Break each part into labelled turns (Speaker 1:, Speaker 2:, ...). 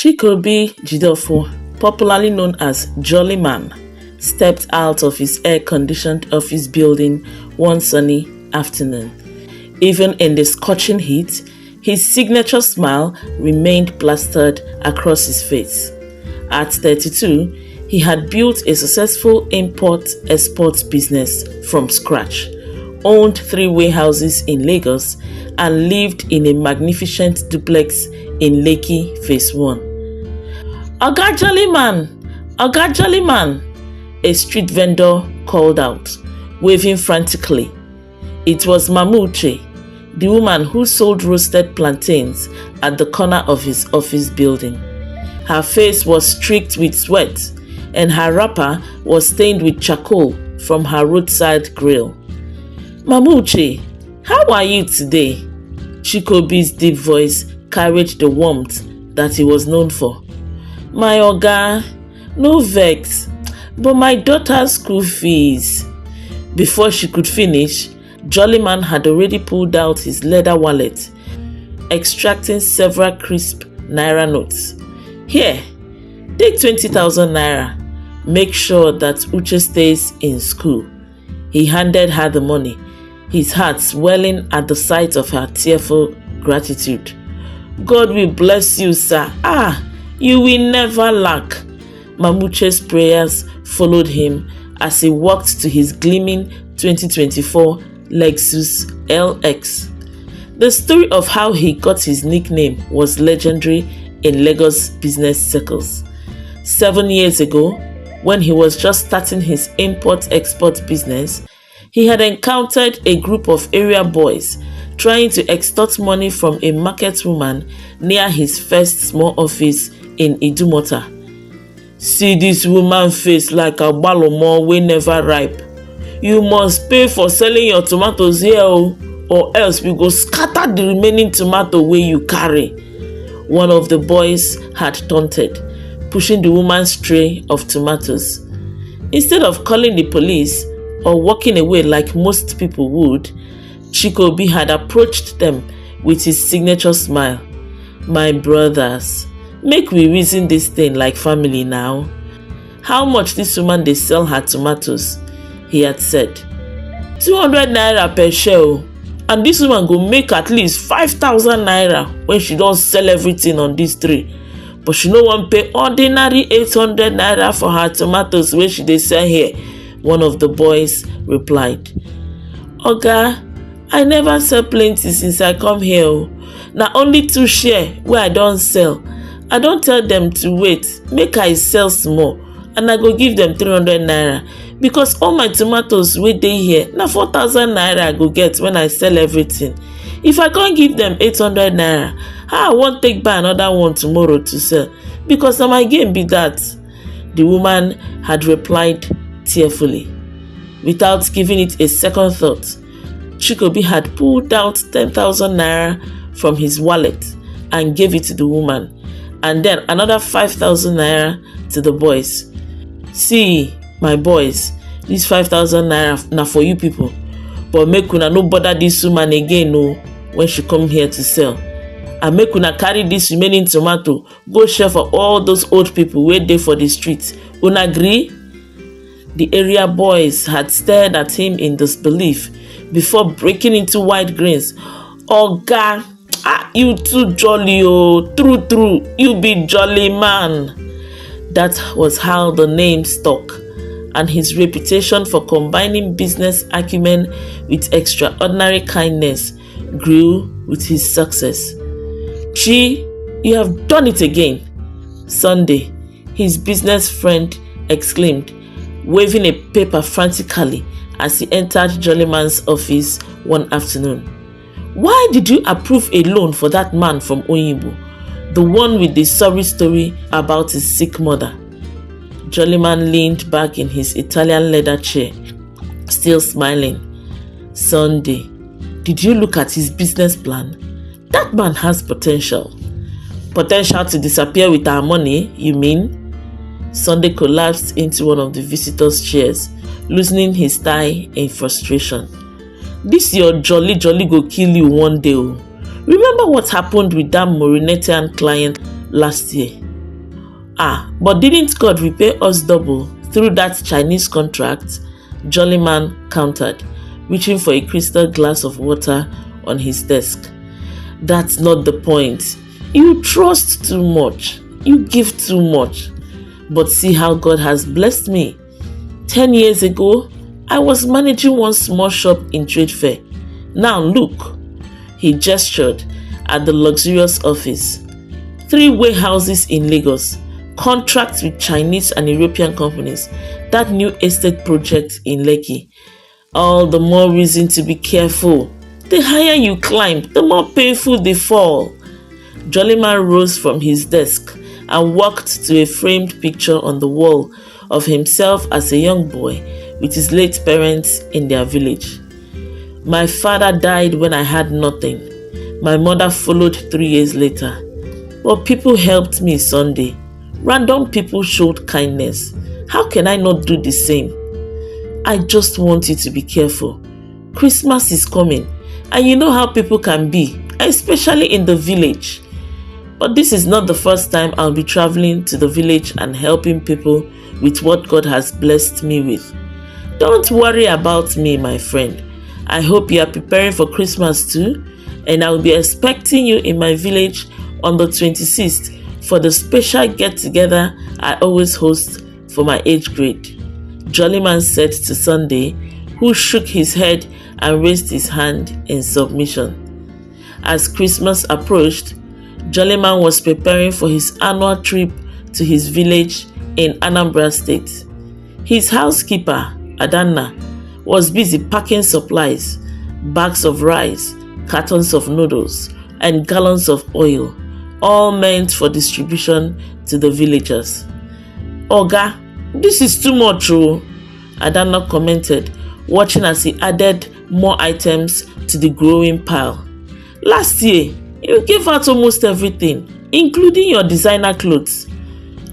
Speaker 1: Chikaodili Jideofor, popularly known as Jolly Man, stepped out of his air-conditioned office building one sunny afternoon. Even in the scorching heat, his signature smile remained plastered across his face. At 32, he had built a successful import-export business from scratch, owned 3 warehouses in Lagos, and lived in a magnificent duplex in Lekki Phase 1. "Oga Jolly Man! Oga Jolly Man!" a street vendor called out, waving frantically. It was Mama Uche, the woman who sold roasted plantains at the corner of his office building. Her face was streaked with sweat, and her wrapper was stained with charcoal from her roadside grill. "Mama Uche, how are you today?" Chikaodili's deep voice carried the warmth that he was known for. "My oga, no vex, but my daughter's school fees." Before she could finish, Jolly Man had already pulled out his leather wallet, extracting several crisp naira notes. "Here, take 20,000 naira. Make sure that Uche stays in school." He handed her the money, his heart swelling at the sight of her tearful gratitude. "God will bless you, sir. You will never lack." Mama Uche's prayers followed him as he walked to his gleaming 2024 Lexus LX. The story of how he got his nickname was legendary in Lagos business circles. 7 years ago, when he was just starting his import-export business, he had encountered a group of area boys trying to extort money from a market woman near his first small office in Idumota. "See this woman face like a balomo wey never ripe. You must pay for selling your tomatoes here or else we go scatter the remaining tomato wey you carry," one of the boys had taunted, pushing the woman's tray of tomatoes. Instead of calling the police or walking away like most people would, Chikaodili had approached them with his signature smile. "My brothers, make we reason this thing like family now. How much this woman dey sell her tomatoes?" he had said. 200 naira per share, and this woman go make at least 5,000 naira when she don sell everything on this tray. But she no wan pay ordinary 800 naira for her tomatoes wey she dey sell here," one of the boys replied. "Oga, I never sell plenty since I come here. Na only 2 share wey I don sell. I don tell them to wait, make I sell small, and I go give them 300 naira because all my tomatoes wey dey here na 4,000 naira I go get when I sell everything. If I can't give them 800 naira, how I wan take buy another one tomorrow to sell? Because na my game be that," the woman had replied tearfully. Without giving it a second thought, Chikaodili had pulled out 10,000 naira from his wallet and gave it to the woman, and then another 5,000 naira to the boys. "See, my boys, this 5,000 naira na for you people, but make una no bother this woman again when she come here to sell. And make una carry this remaining tomato go share for all those old people wey dey for the street. Una agree?" The area boys had stared at him in disbelief before breaking into wide grins. "Oga, you too jolly, true, you be Jolly Man." That was how the name stuck, and his reputation for combining business acumen with extraordinary kindness grew with his success. "Chi, you have done it again." Sunday, his business friend exclaimed, waving a paper frantically as he entered Jolly Man's office one afternoon. "Why did you approve a loan for that man from Oyinbo, the one with the sorry story about his sick mother?" Jolly Man leaned back in his Italian leather chair, still smiling. "Sunday, did you look at his business plan? That man has potential." "Potential to disappear with our money, you mean?" Sunday collapsed into one of the visitors' chairs, loosening his tie in frustration. "This your jolly go kill you one day. Remember what happened with that Mauritanian client last year? But didn't God repay us double through that Chinese contract? Jolly Man countered, reaching for a crystal glass of water on his desk. That's not the point. You trust too much. You give too much. But see how God has blessed me. 10 years ago, I was managing one small shop in Trade Fair. Now look. He gestured at the luxurious office. 3 warehouses in Lagos, contracts with Chinese and European companies, that new estate project in Lekki. All the more reason to be careful. The higher you climb, the more painful they fall. Jollyman rose from his desk and walked to a framed picture on the wall of himself as a young boy with his late parents in their village. My father died when I had nothing. My mother followed 3 years later. But people helped me Sunday. Random people showed kindness. How can I not do the same? I just want you to be careful. Christmas is coming, and you know how people can be, especially in the village. But this is not the first time I'll be traveling to the village and helping people with what God has blessed me with. Don't worry about me, my friend. I hope you are preparing for Christmas too, and I will be expecting you in my village on the 26th for the special get-together I always host for my age grade. Jollyman said to Sunday, who shook his head and raised his hand in submission. As Christmas approached, Jollyman was preparing for his annual trip to his village in Anambra State. His housekeeper, Adanna, was busy packing supplies, bags of rice, cartons of noodles, and gallons of oil, all meant for distribution to the villagers. Oga, this is too much, oh, Adanna commented, watching as he added more items to the growing pile. Last year, you gave out almost everything, including your designer clothes.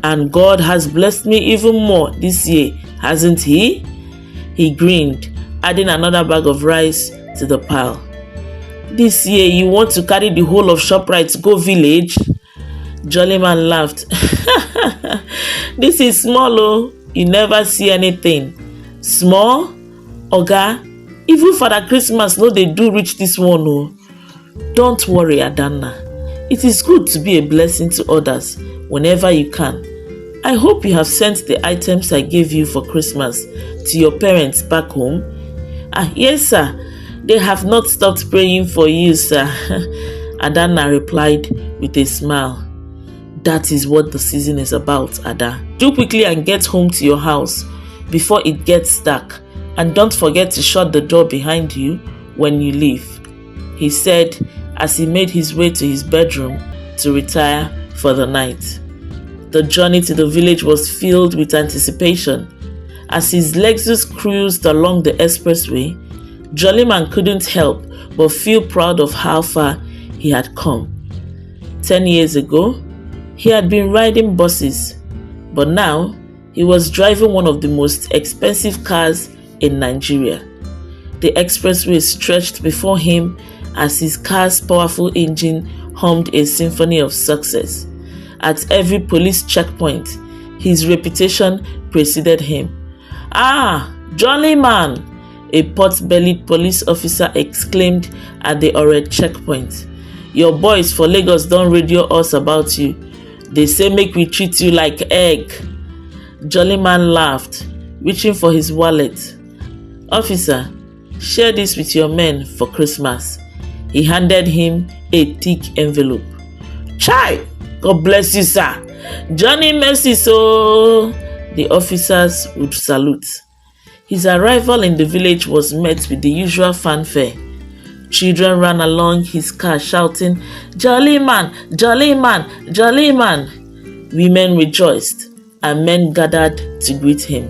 Speaker 1: And God has blessed me even more this year, hasn't he? He grinned, adding another bag of rice to the pile. This year you want to carry the whole of ShopRite go village? Jollyman laughed. This is small, oh. You never see anything. Small? Oga, even Father Christmas no dey do reach this one, oh. Don't worry, Adanna. It is good to be a blessing to others whenever you can. I hope you have sent the items I gave you for Christmas to your parents back home. Yes, sir. They have not stopped praying for you, sir. Adanna replied with a smile. That is what the season is about, Ada. Do quickly and get home to your house before it gets dark. And don't forget to shut the door behind you when you leave, he said as he made his way to his bedroom to retire for the night. The journey to the village was filled with anticipation. As his Lexus cruised along the expressway, Jollyman couldn't help but feel proud of how far he had come. 10 years ago, he had been riding buses, but now he was driving one of the most expensive cars in Nigeria. The expressway stretched before him as his car's powerful engine hummed a symphony of success. At every police checkpoint, his reputation preceded him. Jollyman! A pot-bellied police officer exclaimed at the Ored checkpoint. Your boys for Lagos don't radio us about you. They say make we treat you like egg. Jollyman laughed, reaching for his wallet. Officer, share this with your men for Christmas. He handed him a thick envelope. Chai! God bless you, sir. Johnny mercy, so the officers would salute. His arrival in the village was met with the usual fanfare. Children ran along his car shouting, Jollyman, Jollyman, Jollyman. Women rejoiced and men gathered to greet him.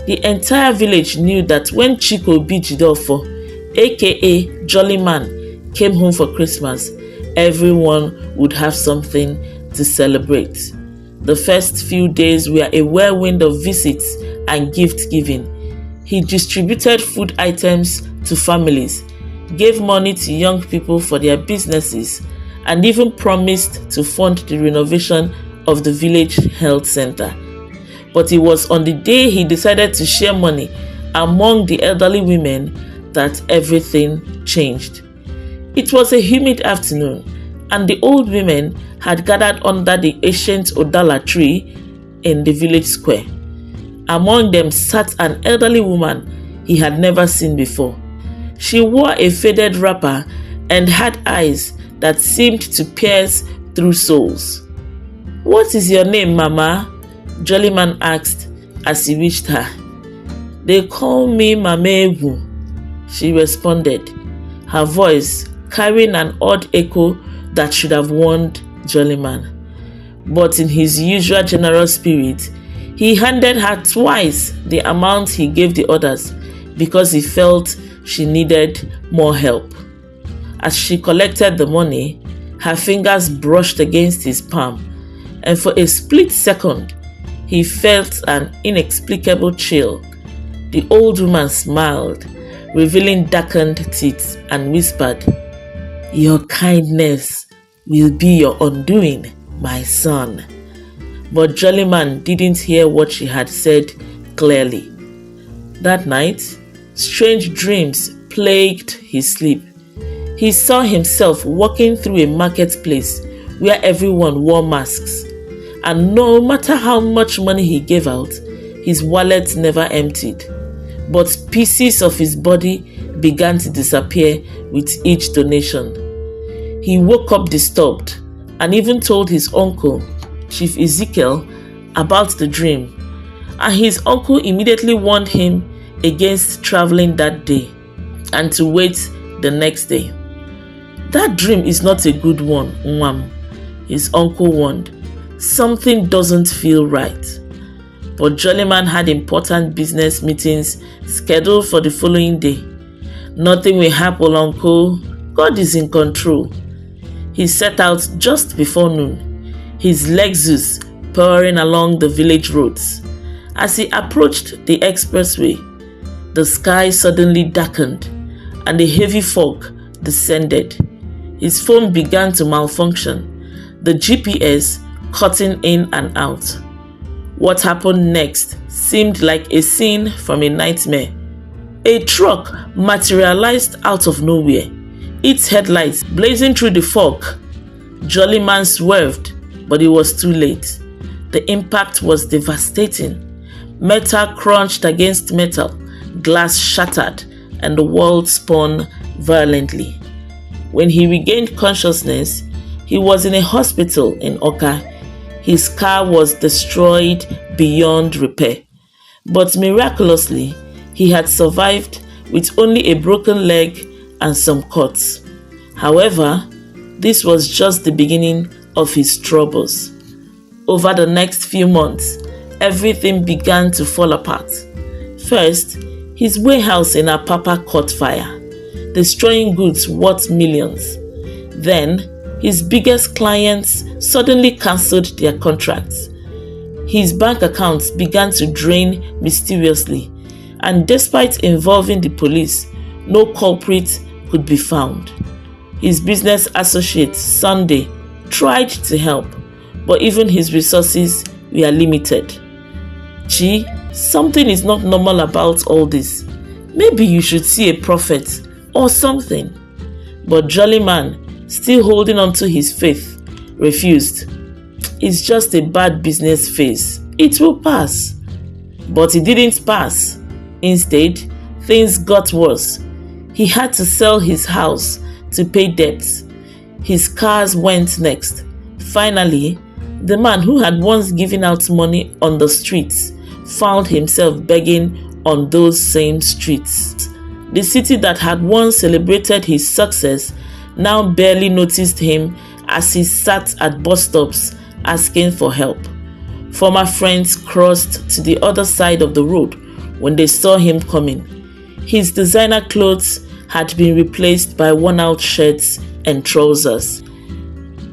Speaker 1: The entire village knew that when Chikaodili Jideofor, A.K.A. Jollyman, came home for Christmas, everyone would have something to celebrate. The first few days were a whirlwind of visits and gift giving. He distributed food items to families, gave money to young people for their businesses, and even promised to fund the renovation of the village health center. But it was on the day he decided to share money among the elderly women that everything changed. It was a humid afternoon, and the old women had gathered under the ancient Odala tree in the village square. Among them sat an elderly woman he had never seen before. She wore a faded wrapper and had eyes that seemed to pierce through souls. "What is your name, Mama?" Jollyman asked as he reached her. "They call me Mamewu," she responded, her voice carrying an odd echo that should have warned Jollyman. But in his usual generous spirit, he handed her twice the amount he gave the others because he felt she needed more help. As she collected the money, her fingers brushed against his palm, and for a split second, he felt an inexplicable chill. The old woman smiled, revealing darkened teeth, and whispered, "Your kindness will be your undoing, my son." But Jollyman didn't hear what she had said clearly. That night, strange dreams plagued his sleep. He saw himself walking through a marketplace where everyone wore masks, and no matter how much money he gave out, his wallet never emptied. But pieces of his body began to disappear with each donation. He woke up disturbed and even told his uncle, Chief Ezekiel, about the dream, and his uncle immediately warned him against traveling that day and to wait the next day. "That dream is not a good one, Nwam," his uncle warned. "Something doesn't feel right." But Jollyman had important business meetings scheduled for the following day. "Nothing will happen, Uncle. God is in control." He set out just before noon, his Lexus powering along the village roads. As he approached the expressway, the sky suddenly darkened and a heavy fog descended. His phone began to malfunction, the GPS cutting in and out. What happened next seemed like a scene from a nightmare. A truck materialized out of nowhere, its headlights blazing through the fog. Jollyman swerved, but it was too late. The impact was devastating. Metal crunched against metal, glass shattered, and the world spun violently. When he regained consciousness, he was in a hospital in Oka. His car was destroyed beyond repair, but miraculously, he had survived with only a broken leg and some cuts. However, this was just the beginning of his troubles. Over the next few months, everything began to fall apart. First, his warehouse in Apapa caught fire, destroying goods worth millions. Then, his biggest clients suddenly cancelled their contracts. His bank accounts began to drain mysteriously, and despite involving the police, no culprit could be found. His business associate, Sunday, tried to help, but even his resources were limited. "Chi, something is not normal about all this. Maybe you should see a prophet or something." But Jollyman, still holding on to his faith, refused. "It's just a bad business phase. It will pass." But it didn't pass. Instead, things got worse. He had to sell his house to pay debts. His cars went next. Finally, the man who had once given out money on the streets found himself begging on those same streets. The city that had once celebrated his success now barely noticed him as he sat at bus stops asking for help. Former friends crossed to the other side of the road when they saw him coming. His designer clothes had been replaced by worn-out shirts and trousers.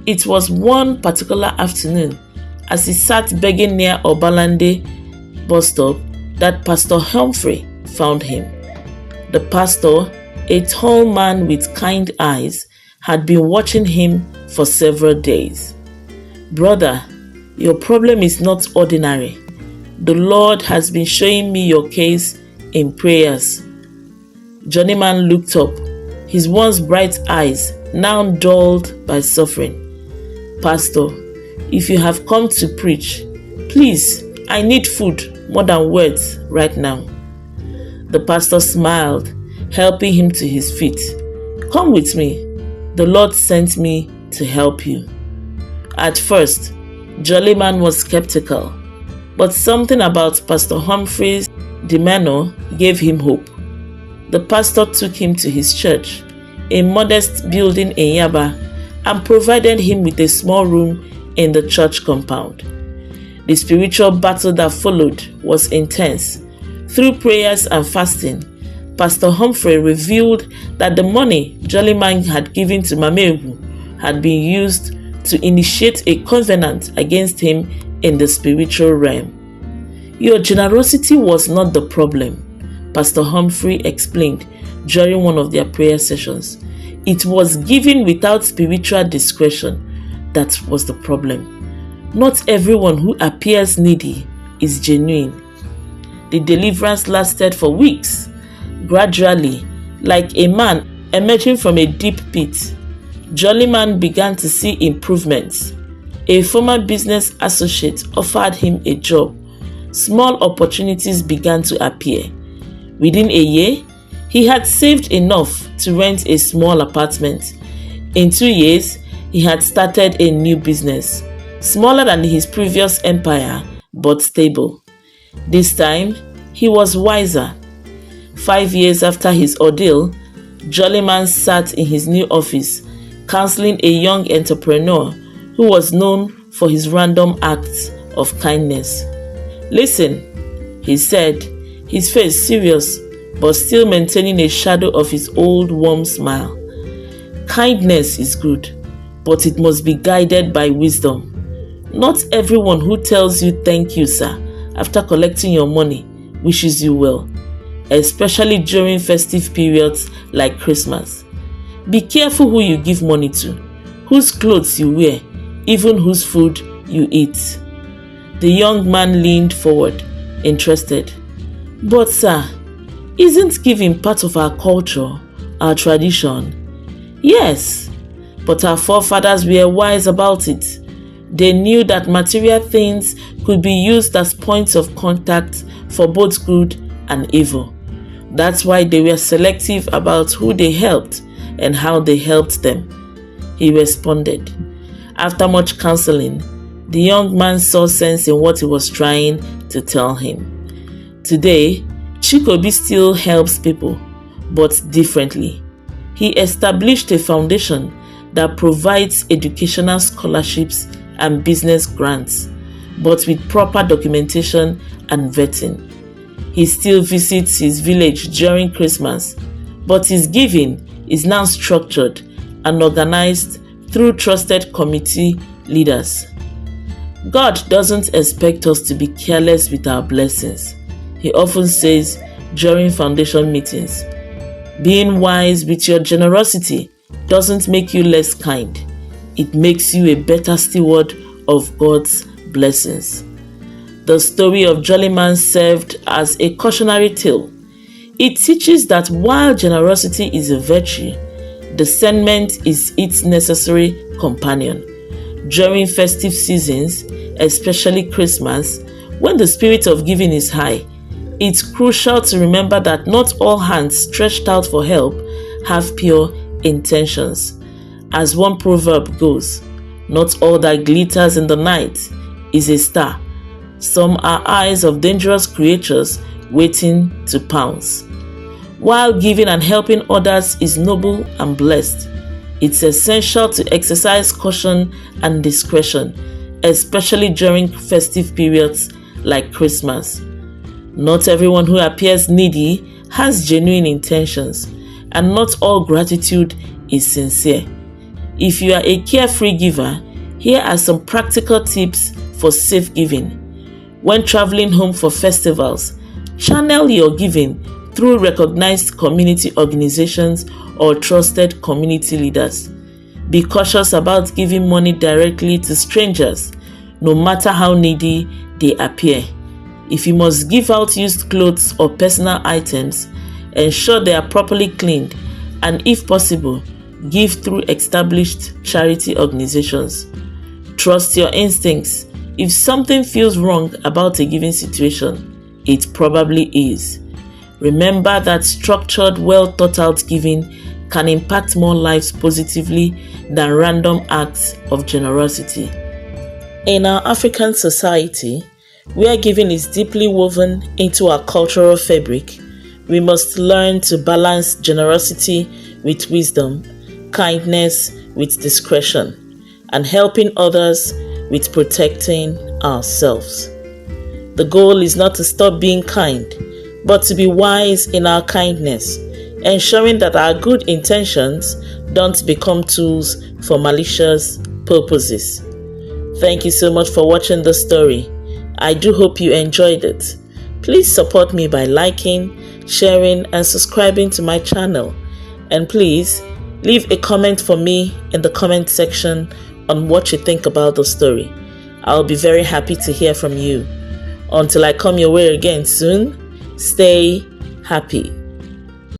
Speaker 1: It was one particular afternoon, as he sat begging near Obalande bus stop, that Pastor Humphrey found him. The pastor, a tall man with kind eyes, had been watching him for several days. "Brother, Your problem is not ordinary. The Lord has been showing me your case in prayers." Journeyman looked up, his once bright eyes now dulled by suffering. "Pastor, if you have come to preach, please, I need food more than words right now." The pastor smiled, helping him to his feet. "Come with me. The Lord sent me to help you." At first, Jollyman was skeptical, but something about Pastor Humphrey's demeanor gave him hope. The pastor took him to his church, a modest building in Yaba, and provided him with a small room in the church compound. The spiritual battle that followed was intense. Through prayers and fasting, Pastor Humphrey revealed that the money Jollyman had given to Mamegu had been used to initiate a covenant against him in the spiritual realm. "Your generosity was not the problem," Pastor Humphrey explained during one of their prayer sessions. "It was given without spiritual discretion that was the problem. Not everyone who appears needy is genuine." The deliverance lasted for weeks. Gradually, like a man emerging from a deep pit, Jollyman began to see improvements. A former business associate offered him a job. Small opportunities began to appear. Within a year, he had saved enough to rent a small apartment. In 2 years, he had started a new business, smaller than his previous empire, but stable. This time, he was wiser. 5 years after his ordeal, Jollyman sat in his new office, counseling a young entrepreneur who was known for his random acts of kindness. "Listen," he said, his face serious, but still maintaining a shadow of his old warm smile. "Kindness is good, but it must be guided by wisdom. Not everyone who tells you thank you, sir, after collecting your money wishes you well, especially during festive periods like Christmas. Be careful who you give money to, whose clothes you wear, even whose food you eat." The young man leaned forward, interested. "But sir, isn't giving part of our culture, our tradition?" "Yes, but our forefathers were wise about it. They knew that material things could be used as points of contact for both good and evil. That's why they were selective about who they helped and how they helped them," he responded. After much counseling, the young man saw sense in what he was trying to tell him. Today, Chikaodili still helps people, but differently. He established a foundation that provides educational scholarships and business grants, but with proper documentation and vetting. He still visits his village during Christmas, but his giving is now structured and organized through trusted committee leaders. God doesn't expect us to be careless with our blessings. He often says during foundation meetings, "Being wise with your generosity doesn't make you less kind. It makes you a better steward of God's blessings." The story of Jollyman served as a cautionary tale. It teaches that while generosity is a virtue, discernment is its necessary companion. During festive seasons, especially Christmas, when the spirit of giving is high, it's crucial to remember that not all hands stretched out for help have pure intentions. As one proverb goes, "Not all that glitters in the night is a star. Some are eyes of dangerous creatures waiting to pounce." While giving and helping others is noble and blessed, it's essential to exercise caution and discretion, especially during festive periods like Christmas. Not everyone who appears needy has genuine intentions, and not all gratitude is sincere. If you are a carefree giver, here are some practical tips for safe giving. When traveling home for festivals, channel your giving through recognized community organizations or trusted community leaders. Be cautious about giving money directly to strangers. no matter how needy they appear. If you must give out used clothes or personal items, ensure they are properly cleaned, and if possible, give through established charity organizations. Trust your instincts. If something feels wrong about a given situation, it probably is. Remember that structured, well thought out giving can impact more lives positively than random acts of generosity. In our African society, where giving is deeply woven into our cultural fabric, we must learn to balance generosity with wisdom, kindness with discretion, and helping others with protecting ourselves. The goal is not to stop being kind, but to be wise in our kindness, ensuring that our good intentions don't become tools for malicious purposes. Thank you so much for watching the story. I do hope you enjoyed it. Please support me by liking, sharing, and subscribing to my channel. And please leave a comment for me in the comment section on what you think about the story. I'll be very happy to hear from you. Until I come your way again soon, stay happy.